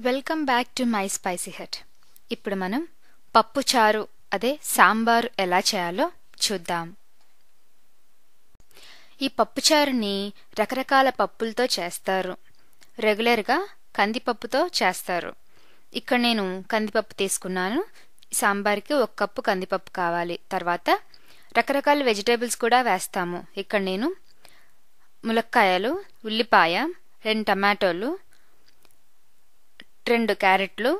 Welcome back to my spicy hut. ఇప్పుడు మనం పప్పు చారు అదే సాంబార్ ఎలా చేయాలో చూద్దాం. ఈ పప్పు చారుని రకరకాల పప్పులతో చేస్తారు. రెగ్యులర్గా కందిపప్పుతో చేస్తారు. ఇక్కడ నేను కందిపప్పు తీసుకున్నాను. సాంబార్కి 1 కప్పు కందిపప్పు కావాలి. తర్వాత రకరకాల వెజిటేబుల్స్ కూడా వేస్తాము. ఇక్కడ నేను ములక్కాయలు, ఉల్లిపాయ, 2 టమాటోలు, 2 క్యారెట్లు,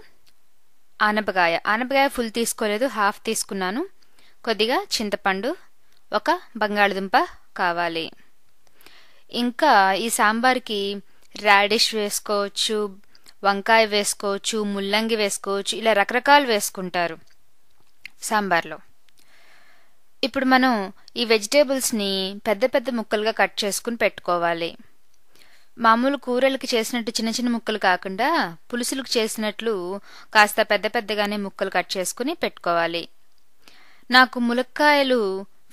ఆనపకాయ ఫుల్ తీసుకోలేదు, హాఫ్ తీసుకున్నాను. కొద్దిగా చింతపండు, 1 బంగాళదుంప కావాలి. ఇంకా ఈ సాంబార్కి రాడిష్ వేసుకోవచ్చు, వంకాయ వేసుకోవచ్చు, ముల్లంగి వేసుకోవచ్చు, ఇలా రకరకాలు వేసుకుంటారు సాంబార్లో. ఇప్పుడు మనం ఈ వెజిటేబుల్స్ని పెద్ద పెద్ద ముక్కలుగా కట్ చేసుకుని పెట్టుకోవాలి. మామూలు కూరలకి చేసినట్టు చిన్న చిన్న ముక్కలు కాకుండా పులుసులకు చేసినట్లు కాస్త పెద్ద పెద్దగానే ముక్కలు కట్ చేసుకుని పెట్టుకోవాలి. నాకు ములక్కాయలు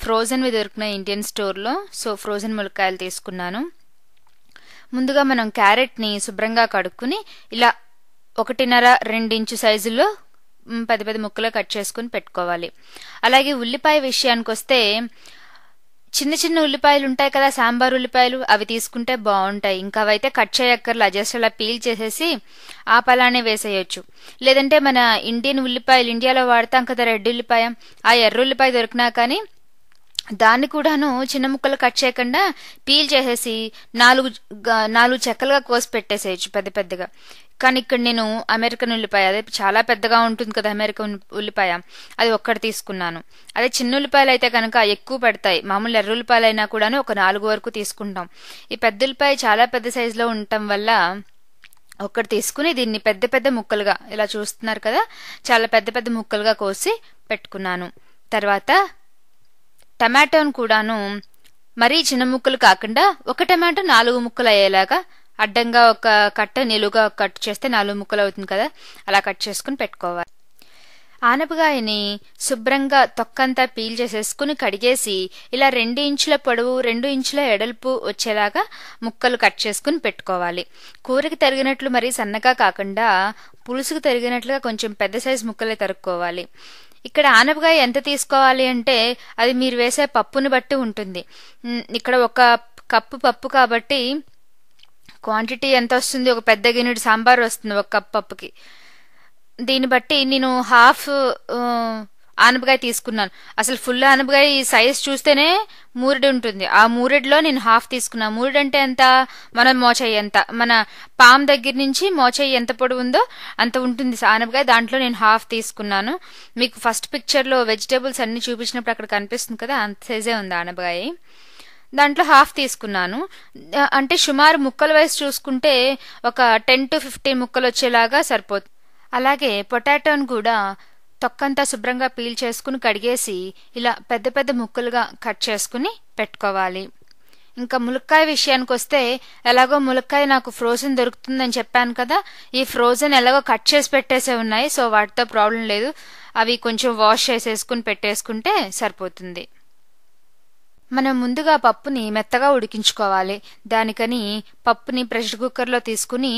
ఫ్రోజన్వి దొరికినాయి ఇండియన్ స్టోర్లో, సో ఫ్రోజన్ ములక్కాయలు తీసుకున్నాను. ముందుగా మనం క్యారెట్ని శుభ్రంగా కడుక్కుని ఇలా 1.5-2 ఇంచు సైజులో పెద్ద పెద్ద ముక్కలు కట్ చేసుకుని పెట్టుకోవాలి. అలాగే ఉల్లిపాయ విషయానికి వస్తే చిన్న చిన్న ఉల్లిపాయలు ఉంటాయి కదా, సాంబార్ ఉల్లిపాయలు, అవి తీసుకుంటే బాగుంటాయి. ఇంకా అవైతే కట్ చేయక్కర్లా, జస్ట్ అలా పీల్ చేసేసి ఆపలానే వేసేయచ్చు. లేదంటే మన ఇండియన్ ఉల్లిపాయలు ఇండియాలో వాడతాం కదా, రెడ్ ఉల్లిపాయ, ఆ ఎర్ర ఉల్లిపాయ దొరికినా కానీ దాన్ని కూడాను చిన్న ముక్కలు కట్ చేయకుండా పీల్ చేసేసి 4 చెక్కలుగా కోసి పెట్టేసేయచ్చు పెద్ద పెద్దగా. కానీ ఇక్కడ నేను అమెరికన్ ఉల్లిపాయ, అదే చాలా పెద్దగా ఉంటుంది కదా అమెరికన్ ఉల్లిపాయ, అది 1 తీసుకున్నాను. అదే చిన్న ఉల్లిపాయలు అయితే కనుక ఎక్కువ పెడతాయి. మామూలు ఎర్ర ఉల్లిపాయలు అయినా కూడాను 4 వరకు తీసుకుంటాం. ఈ పెద్ద ఉల్లిపాయ చాలా పెద్ద సైజులో ఉండటం వల్ల 1 తీసుకుని దీన్ని పెద్ద పెద్ద ముక్కలుగా ఇలా చూస్తున్నారు కదా, చాలా పెద్ద పెద్ద ముక్కలుగా కోసి పెట్టుకున్నాను. తర్వాత టమాటోను కూడాను మరీ చిన్న ముక్కలు కాకుండా 1 టమాటో 4 ముక్కలు అయ్యేలాగా అడ్డంగా 1 కట్ట, నిలువుగా కట్ చేస్తే 4 ముక్కలు అవుతుంది కదా, అలా కట్ చేసుకుని పెట్టుకోవాలి. ఆనపకాయని శుభ్రంగా తొక్కంతా పీల్ చేసేసుకుని కడిగేసి ఇలా 2 ఇంచుల పొడవు 2 ఇంచుల ఎడల్పు వచ్చేలాగా ముక్కలు కట్ చేసుకుని పెట్టుకోవాలి. కూరకి తరిగినట్లు మరీ సన్నగా కాకుండా పులుసుకు తరిగినట్లుగా కొంచెం పెద్ద సైజు ముక్కలే తరుక్కోవాలి. ఇక్కడ ఆనపకాయ ఎంత తీసుకోవాలి అంటే అది మీరు వేసే పప్పుని బట్టి ఉంటుంది. ఇక్కడ 1 కప్పు పప్పు కాబట్టి క్వాంటిటీ ఎంత వస్తుంది, ఒక పెద్ద గిన్నెడు సాంబార్ వస్తుంది 1 కప్పు పప్పుకి. దీన్ని బట్టి నేను హాఫ్ ఆనపకాయ తీసుకున్నాను. అసలు ఫుల్ ఆనపకాయ సైజ్ చూస్తేనే 3 ఉంటుంది, ఆ 3లో నేను హాఫ్ తీసుకున్నాను. 3 అంటే ఎంత, మన మోచేయి ఎంత, మన పామ్ దగ్గర నుంచి మోచేయి ఎంత పొడవు ఉందో అంత ఉంటుంది ఆనపకాయ, దాంట్లో నేను హాఫ్ తీసుకున్నాను. మీకు ఫస్ట్ పిక్చర్లో వెజిటేబుల్స్ అన్ని చూపించినప్పుడు అక్కడ కనిపిస్తుంది కదా, అంత సైజే ఉంది ఆనపకాయ, దాంట్లో హాఫ్ తీసుకున్నాను. అంటే సుమారు ముక్కల వయసు చూసుకుంటే ఒక 10 to 15 ముక్కలు వచ్చేలాగా సరిపోతుంది. అలాగే పొటాటోను కూడా తొక్కంతా శుభ్రంగా పీల్ చేసుకుని కడిగేసి ఇలా పెద్ద పెద్ద ముక్కలుగా కట్ చేసుకుని పెట్టుకోవాలి. ఇంకా ములక్కాయ విషయానికి వస్తే ఎలాగో ములక్కాయ నాకు ఫ్రోజన్ దొరుకుతుందని చెప్పాను కదా, ఈ ఫ్రోజన్ ఎలాగో కట్ చేసి పెట్టేసే ఉన్నాయి, సో వాటితో ప్రాబ్లం లేదు. అవి కొంచెం వాష్ చేసేసుకుని పెట్టేసుకుంటే సరిపోతుంది. మనం ముందుగా పప్పుని మెత్తగా ఉడికించుకోవాలి. దానికని పప్పుని ప్రెషర్ కుక్కర్లో తీసుకుని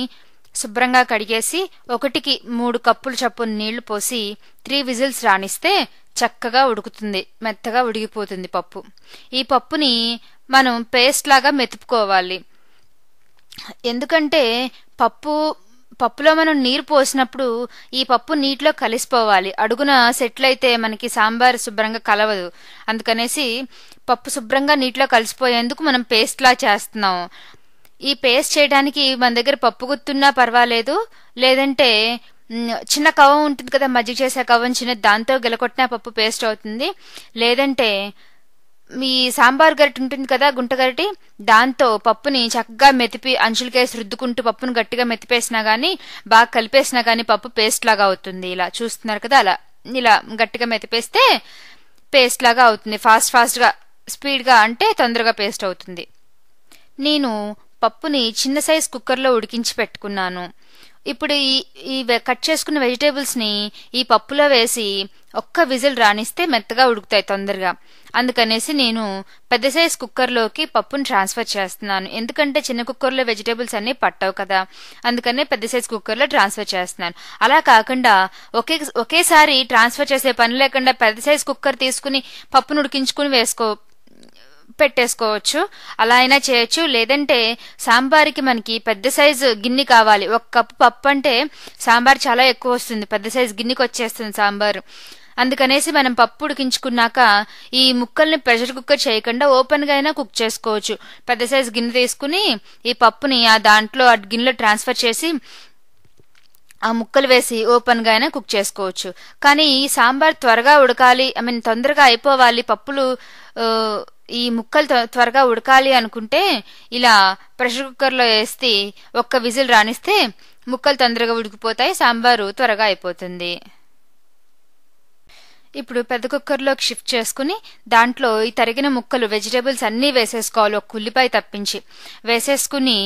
శుభ్రంగా కడిగేసి 1కి 3 కప్పులు చొప్పున నీళ్లు పోసి 3 విజిల్స్ రానిస్తే చక్కగా ఉడుకుతుంది, మెత్తగా ఉడికిపోతుంది పప్పు. ఈ పప్పుని మనం పేస్ట్ లాగా మెతుపుకోవాలి. ఎందుకంటే పప్పులో మనం నీరు పోసినప్పుడు ఈ పప్పు నీటిలో కలిసిపోవాలి, అడుగున సెటిల్ అయితే మనకి సాంబార్ శుభ్రంగా కలవదు. అందుకనేసి పప్పు శుభ్రంగా నీటిలో కలిసిపోయేందుకు మనం పేస్ట్ లా చేస్తున్నాం. ఈ పేస్ట్ చేయడానికి మన దగ్గర పప్పు గుత్తున్నా పర్వాలేదు, లేదంటే చిన్న కవ్వం ఉంటుంది కదా, మజ్జిగ చేసే కవ్వం చిన్నది, దాంతో గెలకొట్టిన పప్పు పేస్ట్ అవుతుంది. లేదంటే మీ సాంబార్ గరిటె ఉంటుంది కదా, గుంట గరిటె, దాంతో పప్పుని చక్కగా మెతిపి అంచులకేసి రుద్దుకుంటూ పప్పును గట్టిగా మెతిపేసినా గానీ, బాగా కలిపేసినా గానీ పప్పు పేస్ట్ లాగా అవుతుంది. ఇలా చూస్తున్నారు కదా, అలా ఇలా గట్టిగా మెతిపేస్తే పేస్ట్ లాగా అవుతుంది. ఫాస్ట్ గా స్పీడ్గా అంటే తొందరగా పేస్ట్ అవుతుంది. నేను పప్పుని చిన్న సైజ్ కుక్కర్లో ఉడికించి పెట్టుకున్నాను. ఇప్పుడు ఈ కట్ చేసుకున్న వెజిటేబుల్స్ని ఈ పప్పులో వేసి ఒక్క విజిల్ రానిస్తే మెత్తగా ఉడుకుతాయి తొందరగా. అందుకనేసి నేను పెద్ద సైజ్ కుక్కర్లోకి పప్పుని ట్రాన్స్ఫర్ చేస్తున్నాను. ఎందుకంటే చిన్న కుక్కర్లో వెజిటేబుల్స్ అన్నీ పట్టవు కదా, అందుకనే పెద్ద సైజ్ కుక్కర్లో ట్రాన్స్ఫర్ చేస్తున్నాను. అలా కాకుండా ఒకేసారి ట్రాన్స్ఫర్ చేసే పని లేకుండా పెద్ద సైజ్ కుక్కర్ తీసుకుని పప్పును ఉడికించుకుని పెట్టేసుకోవచ్చు. అలా అయినా చేయొచ్చు. లేదంటే సాంబార్కి మనకి పెద్ద సైజు గిన్నె కావాలి. 1 కప్పు పప్పు అంటే సాంబార్ చాలా ఎక్కువ వస్తుంది, పెద్ద సైజు గిన్నెకి వచ్చేస్తుంది సాంబారు. అందుకనేసి మనం పప్పు ఉడికించుకున్నాక ఈ ముక్కల్ని ప్రెషర్ కుక్కర్ చేయకుండా ఓపెన్ గా అయినా కుక్ చేసుకోవచ్చు. పెద్ద సైజు గిన్నె తీసుకుని ఈ పప్పుని దాంట్లో గిన్నెలో ట్రాన్స్ఫర్ చేసి ఆ ముక్కలు వేసి ఓపెన్ గా అయినా కుక్ చేసుకోవచ్చు. కానీ ఈ సాంబార్ త్వరగా ఉడకాలి, తొందరగా అయిపోవాలి, పప్పులు ఈ ముక్కలు త్వరగా ఉడకాలి అనుకుంటే ఇలా ప్రెషర్ కుక్కర్లో వేస్తే 1 విజిల్ రానిస్తే ముక్కలు తొందరగా ఉడికిపోతాయి, సాంబారు త్వరగా అయిపోతుంది. ఇప్పుడు పెద్ద కుక్కర్లోకి షిఫ్ట్ చేసుకుని దాంట్లో ఈ తరిగిన ముక్కలు వెజిటేబుల్స్ అన్నీ వేసేసుకోవాలి, 1 ఉల్లిపాయ తప్పించి వేసేసుకుని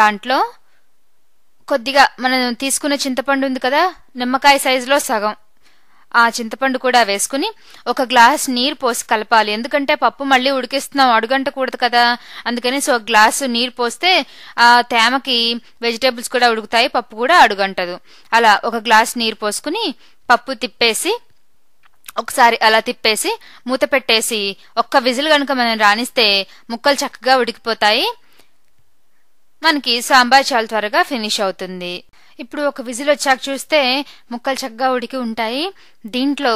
దాంట్లో కొద్దిగా మనం తీసుకున్న చింతపండు ఉంది కదా, నిమ్మకాయ సైజులో సగం ఆ చింతపండు కూడా వేసుకుని 1 గ్లాస్ నీరు పోసి కలపాలి. ఎందుకంటే పప్పు మళ్ళీ ఉడికిస్తున్నాం, అడుగంటకూడదు కదా, అందుకని 1 గ్లాసు నీరు పోస్తే ఆ తేమకి వెజిటేబుల్స్ కూడా ఉడుకుతాయి, పప్పు కూడా అడుగంటదు. అలా 1 గ్లాస్ నీరు పోసుకుని పప్పు తిప్పేసి ఒకసారి అలా తిప్పేసి మూత పెట్టేసి 1 విజిల్ కనుక మనం రానిస్తే ముక్కలు చక్కగా ఉడికిపోతాయి, మనకి సాంబార్ చాలా త్వరగా ఫినిష్ అవుతుంది. ఇప్పుడు 1 విజిల్ వచ్చాక చూస్తే ముక్కలు చక్కగా ఉడికి ఉంటాయి. దీంట్లో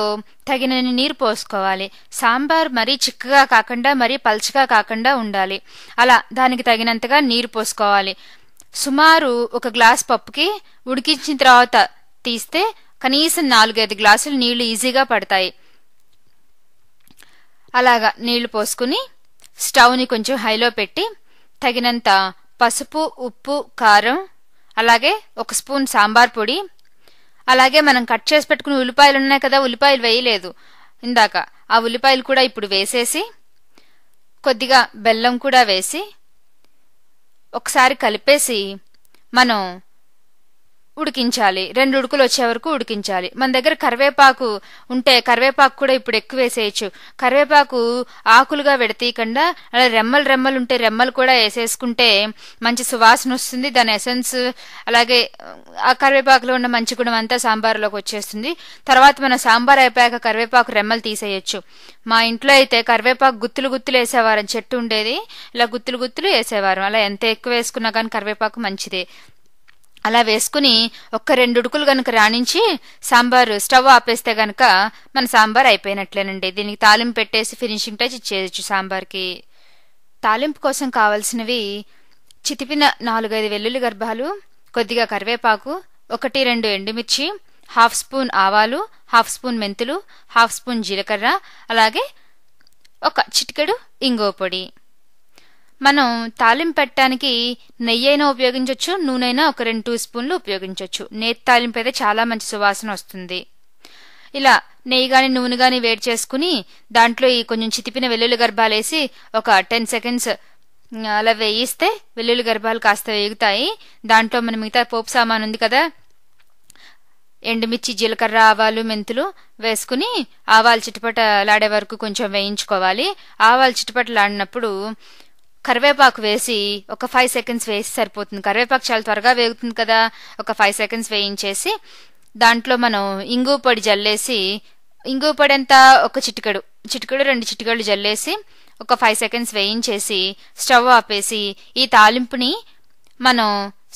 తగినన్ని నీరు పోసుకోవాలి. సాంబార్ మరీ చిక్కగా కాకుండా మరీ పల్చగా కాకుండా ఉండాలి. అలా దానికి తగినంతగా నీరు పోసుకోవాలి. సుమారు 1 గ్లాస్ పప్పుకి ఉడికించిన తర్వాత తీస్తే కనీసం 4-5 గ్లాసులు నీళ్లు ఈజీగా పడతాయి. అలాగా నీళ్లు పోసుకుని స్టవ్ని కొంచెం హైలో పెట్టి తగినంత పసుపు, ఉప్పు, కారం, అలాగే 1 స్పూన్ సాంబార్ పొడి, అలాగే మనం కట్ చేసి పెట్టుకుని ఉల్లిపాయలు ఉన్నాయి కదా, ఉల్లిపాయలు వేయలేదు ఇందాక, ఆ ఉల్లిపాయలు కూడా ఇప్పుడు వేసేసి కొద్దిగా బెల్లం కూడా వేసి ఒకసారి కలిపేసి మనం ఉడికించాలి. 2 ఉడుకులు వచ్చే వరకు ఉడికించాలి. మన దగ్గర కరివేపాకు ఉంటే కరివేపాకు కూడా ఇప్పుడు ఎక్కువ వేసేయచ్చు. కరివేపాకు ఆకులుగా విడతీయకుండా అలా రెమ్మలు ఉంటే రెమ్మలు కూడా వేసేసుకుంటే మంచి సువాసన వస్తుంది. దాని ఎసెన్స్ అలాగే ఆ కరివేపాకులో ఉన్న మంచి గుణం అంతా సాంబార్లోకి వచ్చేస్తుంది. తర్వాత మనం సాంబార్ అయిపోయాక కరివేపాకు రెమ్మలు తీసేయచ్చు. మా ఇంట్లో అయితే కరివేపాకు గుత్తులు వేసేవారు, చెట్టు ఉండేది, ఇలా గుత్తులు వేసేవారు. అలా ఎంత ఎక్కువ వేసుకున్నా కానీ కరివేపాకు మంచిదే. అలా వేసుకుని 1-2 ఉడుకులు గనుక రాణించి సాంబారు స్టవ్ ఆపేస్తే గనక మన సాంబార్ అయిపోయినట్లేనండి. దీనికి తాలింపు పెట్టేసి ఫినిషింగ్ టచ్ ఇచ్చేయచ్చు సాంబార్కి. తాలింపు కోసం కావాల్సినవి చితిపిన 4-5 వెల్లుల్లి గర్భాలు, కొద్దిగా కరివేపాకు, 1-2 ఎండుమిర్చి, 1/2 స్పూన్ ఆవాలు, 1/2 స్పూన్ మెంతులు, 1/2 స్పూన్ జీలకర్ర, అలాగే 1 చిటికెడు ఇంగువ పొడి. మనం తాలింపు పెట్టడానికి నెయ్యి అయినా ఉపయోగించవచ్చు, నూనెైనా 1-2 స్పూన్లు ఉపయోగించవచ్చు. నేతి తాలింపు అయితే చాలా మంచి సువాసన వస్తుంది. ఇలా నెయ్యి గాని నూనె గాని వేడి చేసుకుని దాంట్లో ఈ కొంచెం చితిపిన వెల్లుల్లి గర్భాలు వేసి 10 సెకండ్స్ అలా వేయిస్తే వెల్లుల్లి గర్భాలు కాస్త వేగుతాయి. దాంట్లో మన మిగతా పోపు సామాన్ ఉంది కదా, ఎండుమిర్చి, జీలకర్ర, ఆవాలు, మెంతులు వేసుకుని ఆవాలు చిటపటలాడే వరకు కొంచెం వేయించుకోవాలి. ఆవాలు చిటపటలాడినప్పుడు కరివేపాకు వేసి 5 సెకండ్స్ వేసి సరిపోతుంది. కరివేపాకు చాలా త్వరగా వేగుతుంది కదా, 5 సెకండ్స్ వేయించేసి దాంట్లో మనం ఇంగువ పొడి జల్లేసి, ఇంగువ పొడి ఎంత 1 చిటికెడు 2 చిటికెళ్ళు జల్లేసి 5 సెకండ్స్ వేయించేసి స్టవ్ ఆపేసి ఈ తాలింపుని మనం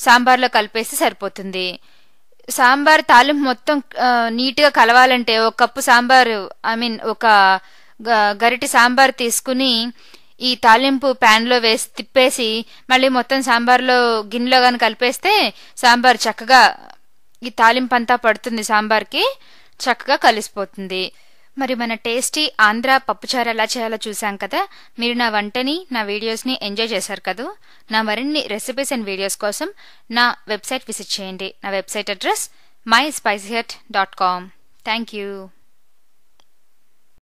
సాంబార్లో కలిపేసి సరిపోతుంది. సాంబార్ తాలింపు మొత్తం నీట్గా కలవాలంటే 1 కప్పు సాంబారు ఒక గరిటె సాంబార్ తీసుకుని ఈ తాలింపు ప్యాన్ లో వేసి తిప్పేసి మళ్ళీ మొత్తం సాంబార్లో గిన్నెలో గాని కలిపేస్తే సాంబార్ చక్కగా ఈ తాలింపు అంతా పడుతుంది, సాంబార్కి చక్కగా కలిసిపోతుంది. మరి మన టేస్టీ ఆంధ్ర పప్పుచారు ఎలా చేయాలో చూసాం కదా. మీరు నా వంటని, నా వీడియోస్ని ఎంజాయ్ చేశారు కదా. నా మరిన్ని రెసిపీస్ అండ్ వీడియోస్ కోసం నా వెబ్సైట్ విజిట్ చేయండి. నా website address myspicyhut.com. Thank you.